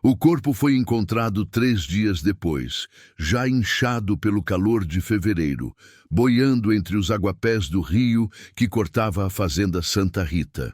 O corpo foi encontrado 3 dias depois, já inchado pelo calor de fevereiro, boiando entre os aguapés do rio que cortava a fazenda Santa Rita.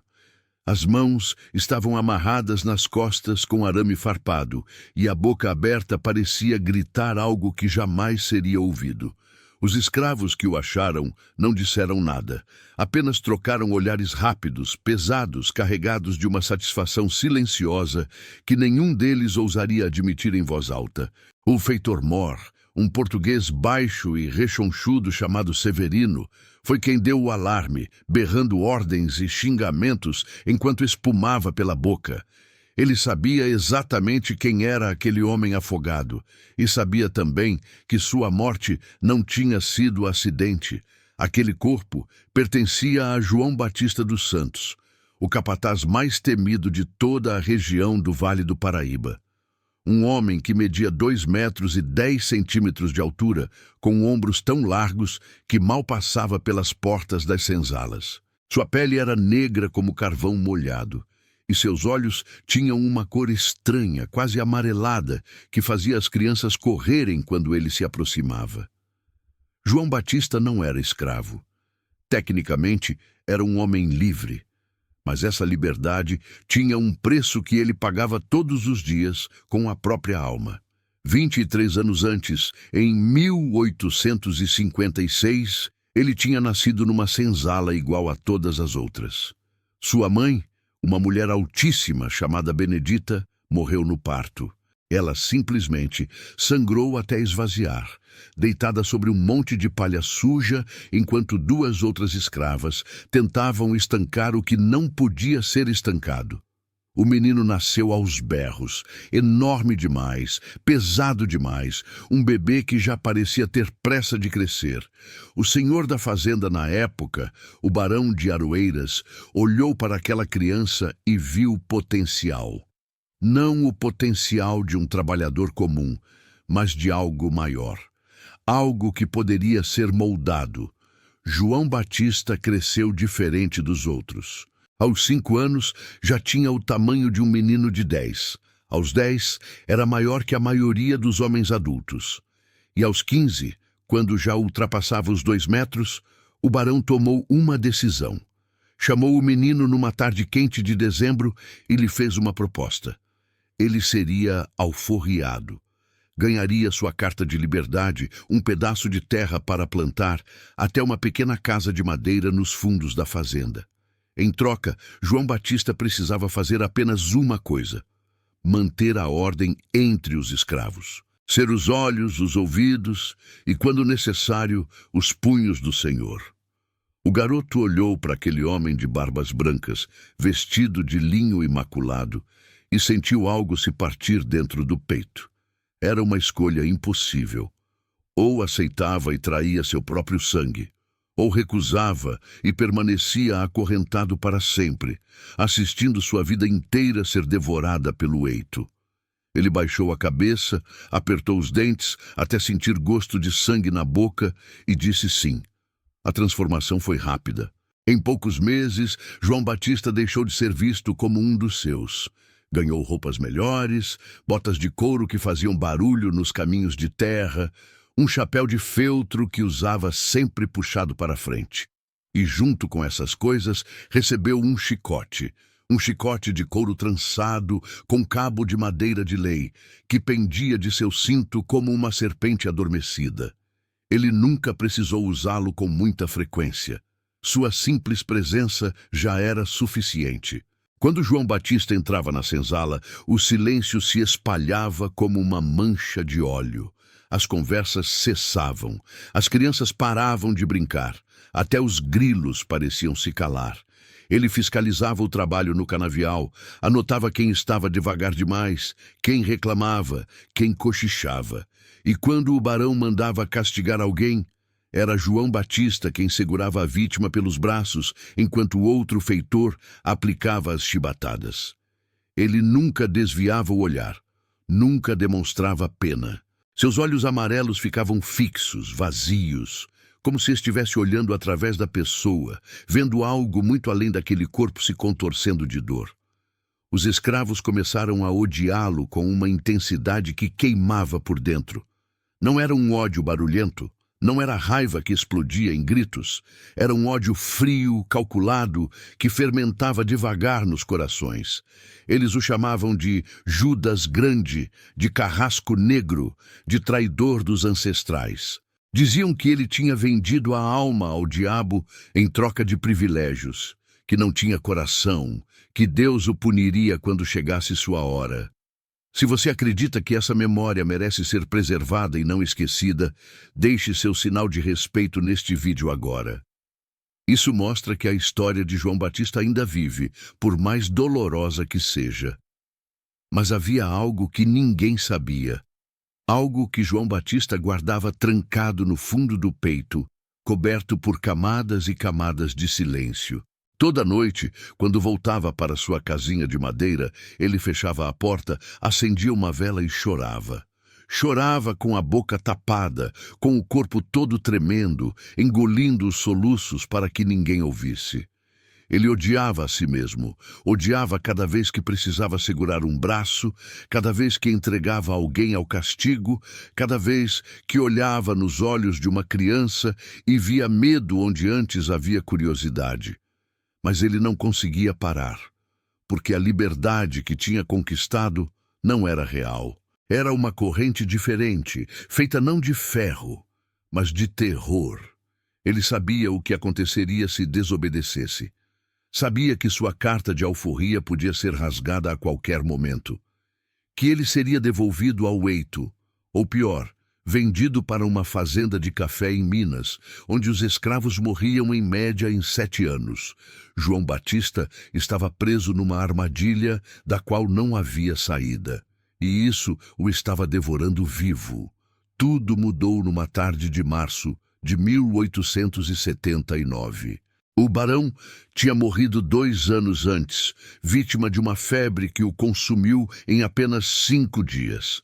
As mãos estavam amarradas nas costas com arame farpado, e a boca aberta parecia gritar algo que jamais seria ouvido. Os escravos que o acharam não disseram nada, apenas trocaram olhares rápidos, pesados, carregados de uma satisfação silenciosa que nenhum deles ousaria admitir em voz alta. O feitor Mor, um português baixo e rechonchudo chamado Severino, foi quem deu o alarme, berrando ordens e xingamentos enquanto espumava pela boca. Ele sabia exatamente quem era aquele homem afogado e sabia também que sua morte não tinha sido acidente. Aquele corpo pertencia a João Batista dos Santos, o capataz mais temido de toda a região do Vale do Paraíba. Um homem que media 2,10 metros de altura, com ombros tão largos que mal passava pelas portas das senzalas. Sua pele era negra como carvão molhado, e seus olhos tinham uma cor estranha, quase amarelada, que fazia as crianças correrem quando ele se aproximava. João Batista não era escravo. Tecnicamente, era um homem livre. Mas essa liberdade tinha um preço que ele pagava todos os dias com a própria alma. 23 anos antes, em 1856, ele tinha nascido numa senzala igual a todas as outras. Sua mãe, uma mulher altíssima chamada Benedita, morreu no parto. Ela simplesmente sangrou até esvaziar, deitada sobre um monte de palha suja, enquanto 2 outras escravas tentavam estancar o que não podia ser estancado. O menino nasceu aos berros, enorme demais, pesado demais, um bebê que já parecia ter pressa de crescer. O senhor da fazenda na época, o barão de Aroeiras, olhou para aquela criança e viu potencial. Não o potencial de um trabalhador comum, mas de algo maior. Algo que poderia ser moldado. João Batista cresceu diferente dos outros. Aos 5 anos, já tinha o tamanho de um menino de 10. Aos 10, era maior que a maioria dos homens adultos. E aos 15, quando já ultrapassava os 2 metros, o barão tomou uma decisão. Chamou o menino numa tarde quente de dezembro e lhe fez uma proposta. Ele seria alforriado. Ganharia sua carta de liberdade, um pedaço de terra para plantar, até uma pequena casa de madeira nos fundos da fazenda. Em troca, João Batista precisava fazer apenas uma coisa: manter a ordem entre os escravos. Ser os olhos, os ouvidos e, quando necessário, os punhos do Senhor. O garoto olhou para aquele homem de barbas brancas, vestido de linho imaculado, e sentiu algo se partir dentro do peito. Era uma escolha impossível. Ou aceitava e traía seu próprio sangue, ou recusava e permanecia acorrentado para sempre, assistindo sua vida inteira ser devorada pelo eito. Ele baixou a cabeça, apertou os dentes até sentir gosto de sangue na boca e disse sim. A transformação foi rápida. Em poucos meses, João Batista deixou de ser visto como um dos seus. Ganhou roupas melhores, botas de couro que faziam barulho nos caminhos de terra, um chapéu de feltro que usava sempre puxado para frente. E junto com essas coisas, recebeu um chicote de couro trançado com cabo de madeira de lei, que pendia de seu cinto como uma serpente adormecida. Ele nunca precisou usá-lo com muita frequência. Sua simples presença já era suficiente. Quando João Batista entrava na senzala, o silêncio se espalhava como uma mancha de óleo. As conversas cessavam, as crianças paravam de brincar, até os grilos pareciam se calar. Ele fiscalizava o trabalho no canavial, anotava quem estava devagar demais, quem reclamava, quem cochichava. E quando o barão mandava castigar alguém, era João Batista quem segurava a vítima pelos braços, enquanto o outro feitor aplicava as chibatadas. Ele nunca desviava o olhar, nunca demonstrava pena. Seus olhos amarelos ficavam fixos, vazios, como se estivesse olhando através da pessoa, vendo algo muito além daquele corpo se contorcendo de dor. Os escravos começaram a odiá-lo com uma intensidade que queimava por dentro. Não era um ódio barulhento, não era raiva que explodia em gritos, era um ódio frio, calculado, que fermentava devagar nos corações. Eles o chamavam de Judas Grande, de carrasco negro, de traidor dos ancestrais. Diziam que ele tinha vendido a alma ao diabo em troca de privilégios, que não tinha coração, que Deus o puniria quando chegasse sua hora. Se você acredita que essa memória merece ser preservada e não esquecida, deixe seu sinal de respeito neste vídeo agora. Isso mostra que a história de João Batista ainda vive, por mais dolorosa que seja. Mas havia algo que ninguém sabia. Algo que João Batista guardava trancado no fundo do peito, coberto por camadas e camadas de silêncio. Toda noite, quando voltava para sua casinha de madeira, ele fechava a porta, acendia uma vela e chorava. Chorava com a boca tapada, com o corpo todo tremendo, engolindo os soluços para que ninguém ouvisse. Ele odiava a si mesmo, odiava cada vez que precisava segurar um braço, cada vez que entregava alguém ao castigo, cada vez que olhava nos olhos de uma criança e via medo onde antes havia curiosidade. Mas ele não conseguia parar, porque a liberdade que tinha conquistado não era real. Era uma corrente diferente, feita não de ferro, mas de terror. Ele sabia o que aconteceria se desobedecesse. Sabia que sua carta de alforria podia ser rasgada a qualquer momento. Que ele seria devolvido ao eito, ou pior, vendido para uma fazenda de café em Minas, onde os escravos morriam em média em 7 anos. João Batista estava preso numa armadilha da qual não havia saída. E isso o estava devorando vivo. Tudo mudou numa tarde de março de 1879. O barão tinha morrido 2 anos antes, vítima de uma febre que o consumiu em apenas 5 dias.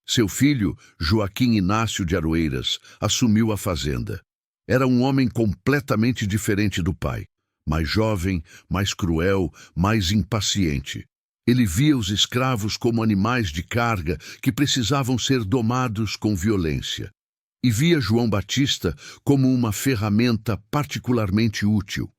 Seu filho, Joaquim Inácio de Aroeiras, assumiu a fazenda. Era um homem completamente diferente do pai. Mais jovem, mais cruel, mais impaciente. Ele via os escravos como animais de carga que precisavam ser domados com violência. E via João Batista como uma ferramenta particularmente útil.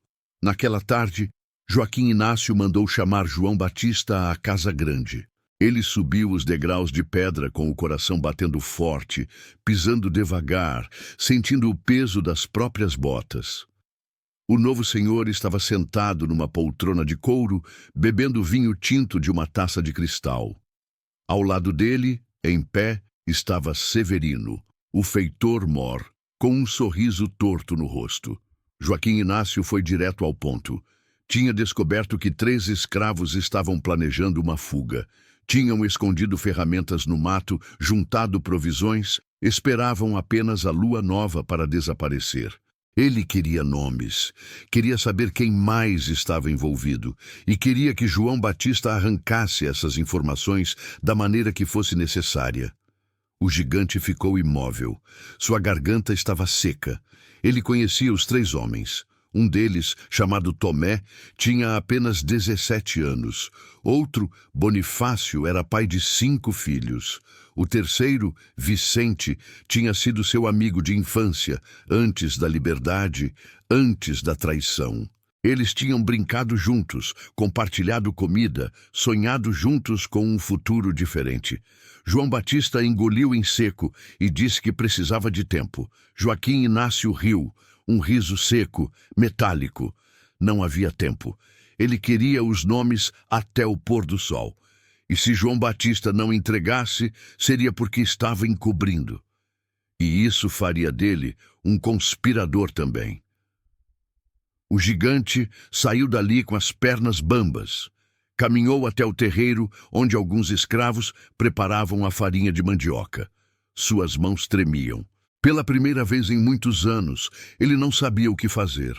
Naquela tarde, Joaquim Inácio mandou chamar João Batista à Casa Grande. Ele subiu os degraus de pedra com o coração batendo forte, pisando devagar, sentindo o peso das próprias botas. O novo senhor estava sentado numa poltrona de couro, bebendo vinho tinto de uma taça de cristal. Ao lado dele, em pé, estava Severino, o feitor-mor, com um sorriso torto no rosto. Joaquim Inácio foi direto ao ponto. Tinha descoberto que 3 escravos estavam planejando uma fuga. Tinham escondido ferramentas no mato, juntado provisões, esperavam apenas a lua nova para desaparecer. Ele queria nomes, queria saber quem mais estava envolvido e queria que João Batista arrancasse essas informações da maneira que fosse necessária. O gigante ficou imóvel. Sua garganta estava seca. Ele conhecia os 3 homens. Um deles, chamado Tomé, tinha apenas 17 anos. Outro, Bonifácio, era pai de 5 filhos. O terceiro, Vicente, tinha sido seu amigo de infância, antes da liberdade, antes da traição. Eles tinham brincado juntos, compartilhado comida, sonhado juntos com um futuro diferente. João Batista engoliu em seco e disse que precisava de tempo. Joaquim Inácio riu. Um riso seco, metálico. Não havia tempo. Ele queria os nomes até o pôr do sol. E se João Batista não entregasse, seria porque estava encobrindo. E isso faria dele um conspirador também. O gigante saiu dali com as pernas bambas. Caminhou até o terreiro, onde alguns escravos preparavam a farinha de mandioca. Suas mãos tremiam. Pela primeira vez em muitos anos, ele não sabia o que fazer.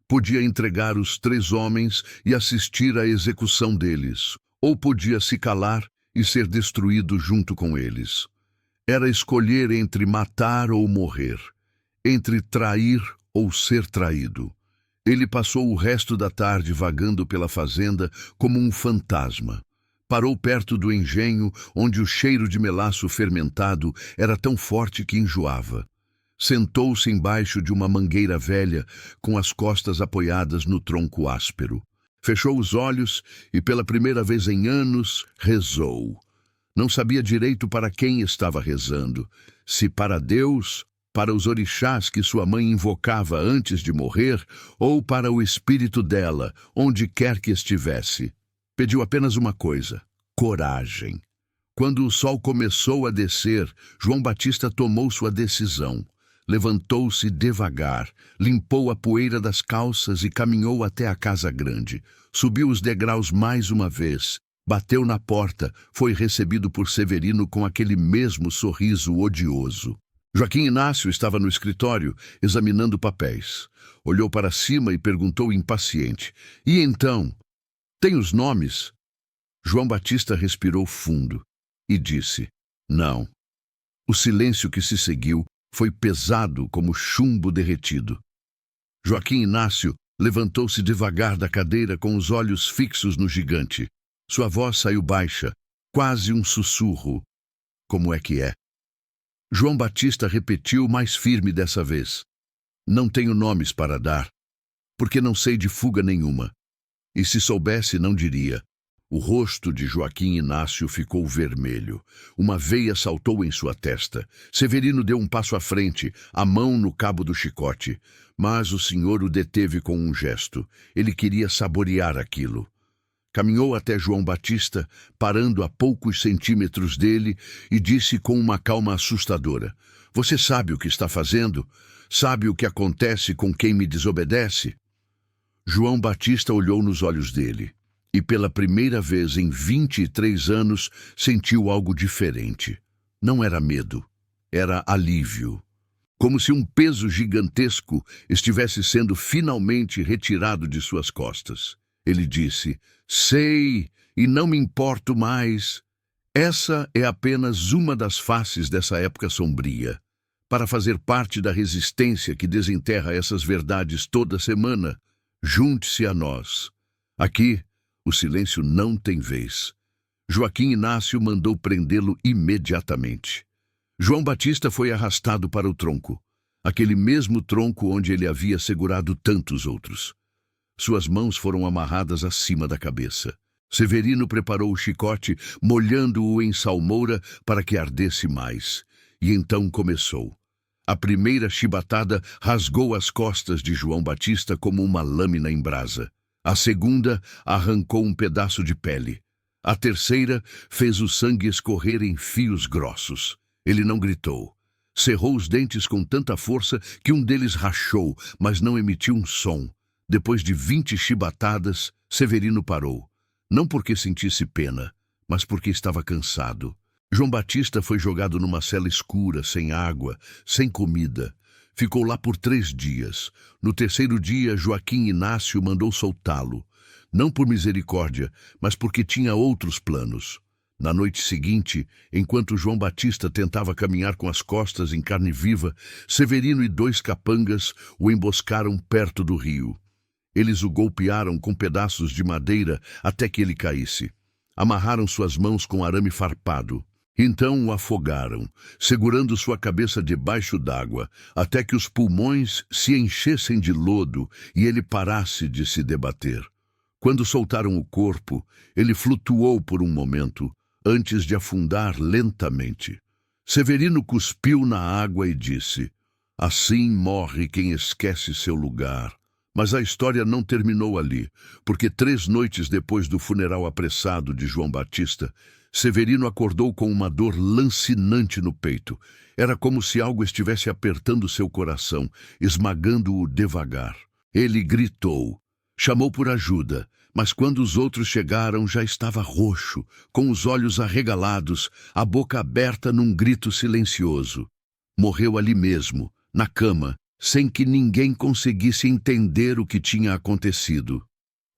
Podia entregar os 3 homens e assistir à execução deles, ou podia se calar e ser destruído junto com eles. Era escolher entre matar ou morrer, entre trair ou ser traído. Ele passou o resto da tarde vagando pela fazenda como um fantasma. Parou perto do engenho, onde o cheiro de melaço fermentado era tão forte que enjoava. Sentou-se embaixo de uma mangueira velha, com as costas apoiadas no tronco áspero. Fechou os olhos e, pela primeira vez em anos, rezou. Não sabia direito para quem estava rezando, se para Deus, para os orixás que sua mãe invocava antes de morrer, ou para o espírito dela, onde quer que estivesse. Pediu apenas uma coisa: coragem. Quando o sol começou a descer, João Batista tomou sua decisão. Levantou-se devagar, limpou a poeira das calças e caminhou até a casa grande. Subiu os degraus mais uma vez. Bateu na porta, foi recebido por Severino com aquele mesmo sorriso odioso. Joaquim Inácio estava no escritório, examinando papéis. Olhou para cima e perguntou impaciente: "E então? Tem os nomes?" João Batista respirou fundo e disse: "Não." O silêncio que se seguiu foi pesado como chumbo derretido. Joaquim Inácio levantou-se devagar da cadeira com os olhos fixos no gigante. Sua voz saiu baixa, quase um sussurro. "Como é que é?" João Batista repetiu mais firme dessa vez: "Não tenho nomes para dar, porque não sei de fuga nenhuma. E se soubesse, não diria." O rosto de Joaquim Inácio ficou vermelho. Uma veia saltou em sua testa. Severino deu um passo à frente, a mão no cabo do chicote. Mas o senhor o deteve com um gesto. Ele queria saborear aquilo. Caminhou até João Batista, parando a poucos centímetros dele, e disse com uma calma assustadora: "Você sabe o que está fazendo? Sabe o que acontece com quem me desobedece?" João Batista olhou nos olhos dele. E pela primeira vez em 23 anos sentiu algo diferente. Não era medo, era alívio. Como se um peso gigantesco estivesse sendo finalmente retirado de suas costas. Ele disse: "Sei, e não me importo mais." Essa é apenas uma das faces dessa época sombria. Para fazer parte da resistência que desenterra essas verdades toda semana, junte-se a nós. Aqui, o silêncio não tem vez. Joaquim Inácio mandou prendê-lo imediatamente. João Batista foi arrastado para o tronco, aquele mesmo tronco onde ele havia segurado tantos outros. Suas mãos foram amarradas acima da cabeça. Severino preparou o chicote, molhando-o em salmoura para que ardesse mais. E então começou. A primeira chibatada rasgou as costas de João Batista como uma lâmina em brasa. A segunda arrancou um pedaço de pele. A terceira fez o sangue escorrer em fios grossos. Ele não gritou. Cerrou os dentes com tanta força que um deles rachou, mas não emitiu um som. Depois de 20 chibatadas, Severino parou. Não porque sentisse pena, mas porque estava cansado. João Batista foi jogado numa cela escura, sem água, sem comida. Ficou lá por 3 dias. No terceiro dia, Joaquim Inácio mandou soltá-lo. Não por misericórdia, mas porque tinha outros planos. Na noite seguinte, enquanto João Batista tentava caminhar com as costas em carne viva, Severino e 2 capangas o emboscaram perto do rio. Eles o golpearam com pedaços de madeira até que ele caísse. Amarraram suas mãos com arame farpado. Então o afogaram, segurando sua cabeça debaixo d'água, até que os pulmões se enchessem de lodo e ele parasse de se debater. Quando soltaram o corpo, ele flutuou por um momento, antes de afundar lentamente. Severino cuspiu na água e disse: "Assim morre quem esquece seu lugar." Mas a história não terminou ali, porque 3 noites depois do funeral apressado de João Batista, Severino acordou com uma dor lancinante no peito. Era como se algo estivesse apertando seu coração, esmagando-o devagar. Ele gritou, chamou por ajuda, mas quando os outros chegaram já estava roxo, com os olhos arregalados, a boca aberta num grito silencioso. Morreu ali mesmo, na cama, sem que ninguém conseguisse entender o que tinha acontecido.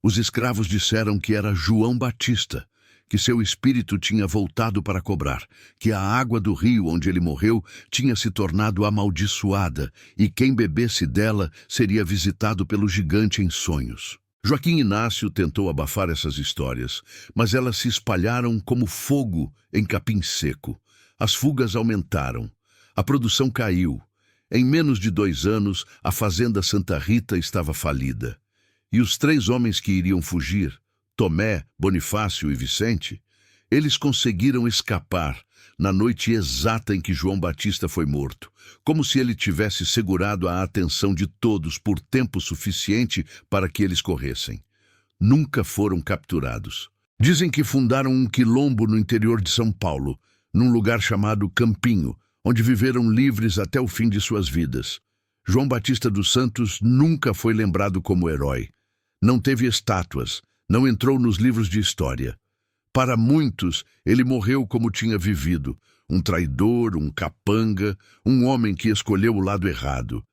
Os escravos disseram que era João Batista, que seu espírito tinha voltado para cobrar, que a água do rio onde ele morreu tinha se tornado amaldiçoada e quem bebesse dela seria visitado pelo gigante em sonhos. Joaquim Inácio tentou abafar essas histórias, mas elas se espalharam como fogo em capim seco. As fugas aumentaram. A produção caiu. Em menos de 2 anos, a fazenda Santa Rita estava falida. E os 3 homens que iriam fugir, Tomé, Bonifácio e Vicente, eles conseguiram escapar na noite exata em que João Batista foi morto, como se ele tivesse segurado a atenção de todos por tempo suficiente para que eles corressem. Nunca foram capturados. Dizem que fundaram um quilombo no interior de São Paulo, num lugar chamado Campinho, onde viveram livres até o fim de suas vidas. João Batista dos Santos nunca foi lembrado como herói. Não teve estátuas, não entrou nos livros de história. Para muitos, ele morreu como tinha vivido, um traidor, um capanga, um homem que escolheu o lado errado.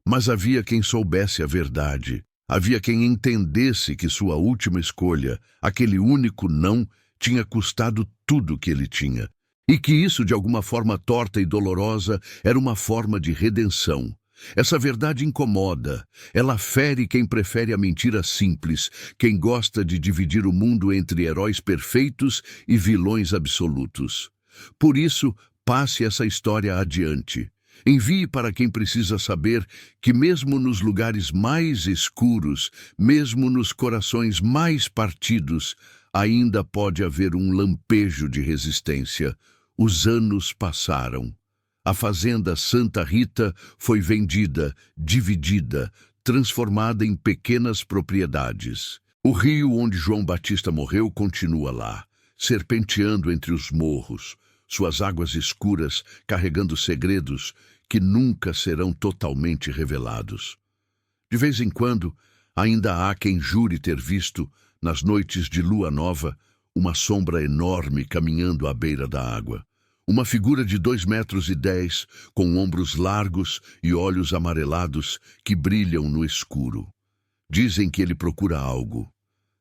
Mas havia quem soubesse a verdade, havia quem entendesse que sua última escolha, aquele único não, tinha custado tudo que ele tinha, e que isso, de alguma forma torta e dolorosa, era uma forma de redenção. Essa verdade incomoda, ela fere quem prefere a mentira simples, quem gosta de dividir o mundo entre heróis perfeitos e vilões absolutos. Por isso, passe essa história adiante. Envie para quem precisa saber que mesmo nos lugares mais escuros, mesmo nos corações mais partidos, ainda pode haver um lampejo de resistência. Os anos passaram. A fazenda Santa Rita foi vendida, dividida, transformada em pequenas propriedades. O rio onde João Batista morreu continua lá, serpenteando entre os morros, suas águas escuras carregando segredos que nunca serão totalmente revelados. De vez em quando, ainda há quem jure ter visto, nas noites de lua nova, uma sombra enorme caminhando à beira da água. Uma figura de 2,10 metros, com ombros largos e olhos amarelados que brilham no escuro. Dizem que ele procura algo.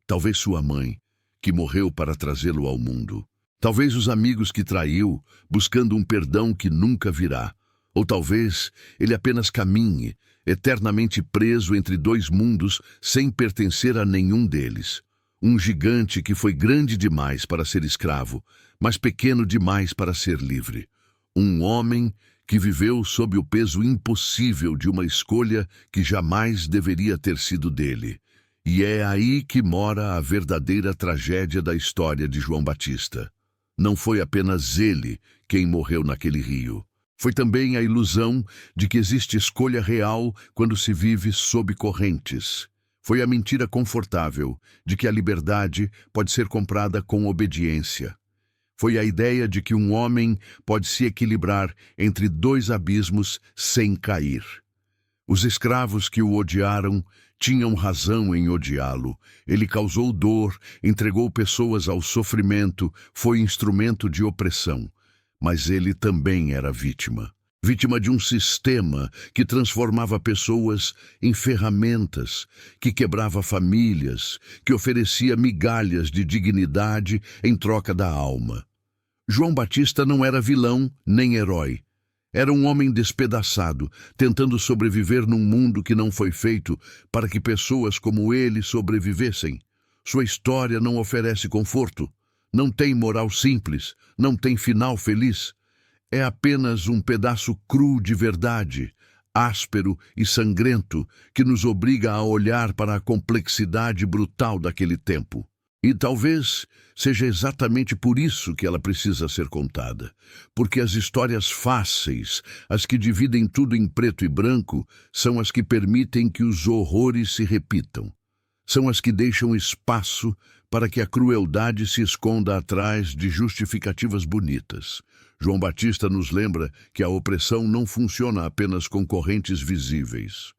Talvez sua mãe, que morreu para trazê-lo ao mundo. Talvez os amigos que traiu, buscando um perdão que nunca virá. Ou talvez ele apenas caminhe, eternamente preso entre 2 mundos, sem pertencer a nenhum deles. Um gigante que foi grande demais para ser escravo, mas pequeno demais para ser livre. Um homem que viveu sob o peso impossível de uma escolha que jamais deveria ter sido dele. E é aí que mora a verdadeira tragédia da história de João Batista. Não foi apenas ele quem morreu naquele rio. Foi também a ilusão de que existe escolha real quando se vive sob correntes. Foi a mentira confortável de que a liberdade pode ser comprada com obediência. Foi a ideia de que um homem pode se equilibrar entre 2 abismos sem cair. Os escravos que o odiaram tinham razão em odiá-lo. Ele causou dor, entregou pessoas ao sofrimento, foi instrumento de opressão. Mas ele também era vítima. Vítima de um sistema que transformava pessoas em ferramentas, que quebrava famílias, que oferecia migalhas de dignidade em troca da alma. João Batista não era vilão nem herói. Era um homem despedaçado, tentando sobreviver num mundo que não foi feito para que pessoas como ele sobrevivessem. Sua história não oferece conforto, não tem moral simples, não tem final feliz. É apenas um pedaço cru de verdade, áspero e sangrento, que nos obriga a olhar para a complexidade brutal daquele tempo. E talvez seja exatamente por isso que ela precisa ser contada. Porque as histórias fáceis, as que dividem tudo em preto e branco, são as que permitem que os horrores se repitam. São as que deixam espaço para que a crueldade se esconda atrás de justificativas bonitas. João Batista nos lembra que a opressão não funciona apenas com correntes visíveis.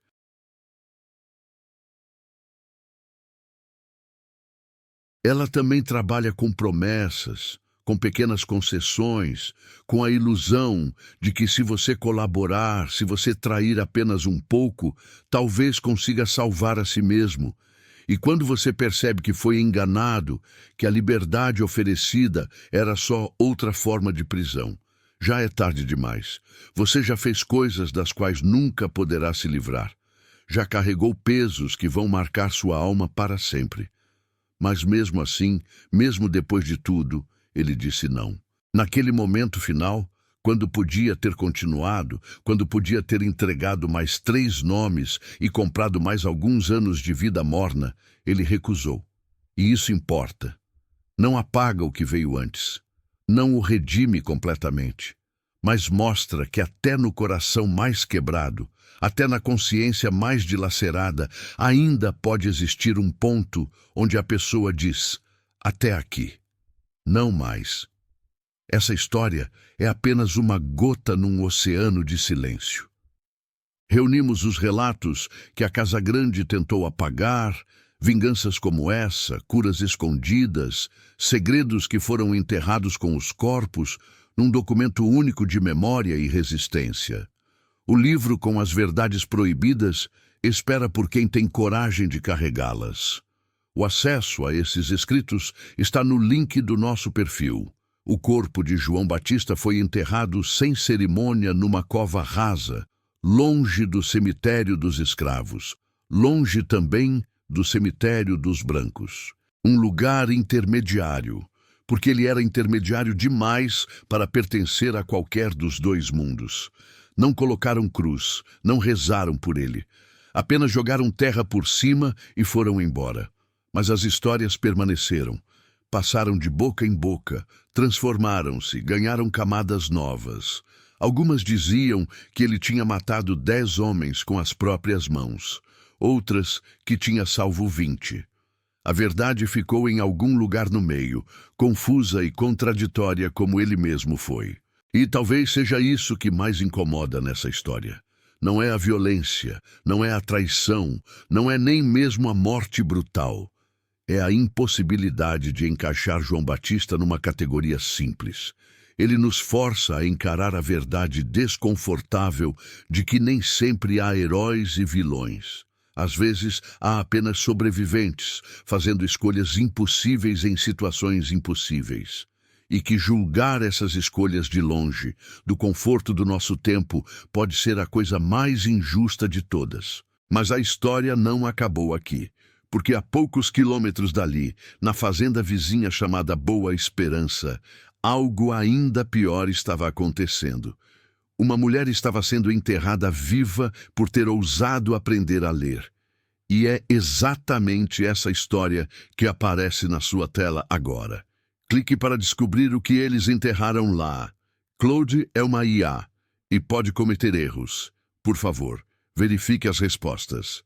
Ela também trabalha com promessas, com pequenas concessões, com a ilusão de que se você colaborar, se você trair apenas um pouco, talvez consiga salvar a si mesmo. E quando você percebe que foi enganado, que a liberdade oferecida era só outra forma de prisão, já é tarde demais. Você já fez coisas das quais nunca poderá se livrar. já carregou pesos que vão marcar sua alma para sempre. Mas mesmo assim, mesmo depois de tudo, ele disse não. Naquele momento final, quando podia ter continuado, quando podia ter entregado mais 3 nomes e comprado mais alguns anos de vida morna, ele recusou. E isso importa. Não apaga o que veio antes. Não o redime completamente. Mas mostra que até no coração mais quebrado, até na consciência mais dilacerada, ainda pode existir um ponto onde a pessoa diz: até aqui, não mais. Essa história é apenas uma gota num oceano de silêncio. Reunimos os relatos que a Casa Grande tentou apagar, vinganças como essa, curas escondidas, segredos que foram enterrados com os corpos, num documento único de memória e resistência. O livro com as verdades proibidas espera por quem tem coragem de carregá-las. O acesso a esses escritos está no link do nosso perfil. O corpo de João Batista foi enterrado sem cerimônia numa cova rasa, longe do cemitério dos escravos, longe também do cemitério dos brancos. Um lugar intermediário, porque ele era intermediário demais para pertencer a qualquer dos 2 mundos. Não colocaram cruz, não rezaram por ele. Apenas jogaram terra por cima e foram embora. Mas as histórias permaneceram. Passaram de boca em boca, transformaram-se, ganharam camadas novas. Algumas diziam que ele tinha matado 10 homens com as próprias mãos. Outras que tinha salvo 20. A verdade ficou em algum lugar no meio, confusa e contraditória como ele mesmo foi. E talvez seja isso que mais incomoda nessa história. Não é a violência, não é a traição, não é nem mesmo a morte brutal. É a impossibilidade de encaixar João Batista numa categoria simples. Ele nos força a encarar a verdade desconfortável de que nem sempre há heróis e vilões. Às vezes, há apenas sobreviventes, fazendo escolhas impossíveis em situações impossíveis. E que julgar essas escolhas de longe, do conforto do nosso tempo, pode ser a coisa mais injusta de todas. Mas a história não acabou aqui, porque a poucos quilômetros dali, na fazenda vizinha chamada Boa Esperança, algo ainda pior estava acontecendo. Uma mulher estava sendo enterrada viva por ter ousado aprender a ler. E é exatamente essa história que aparece na sua tela agora. Clique para descobrir o que eles enterraram lá. Claude é uma IA e pode cometer erros. Por favor, verifique as respostas.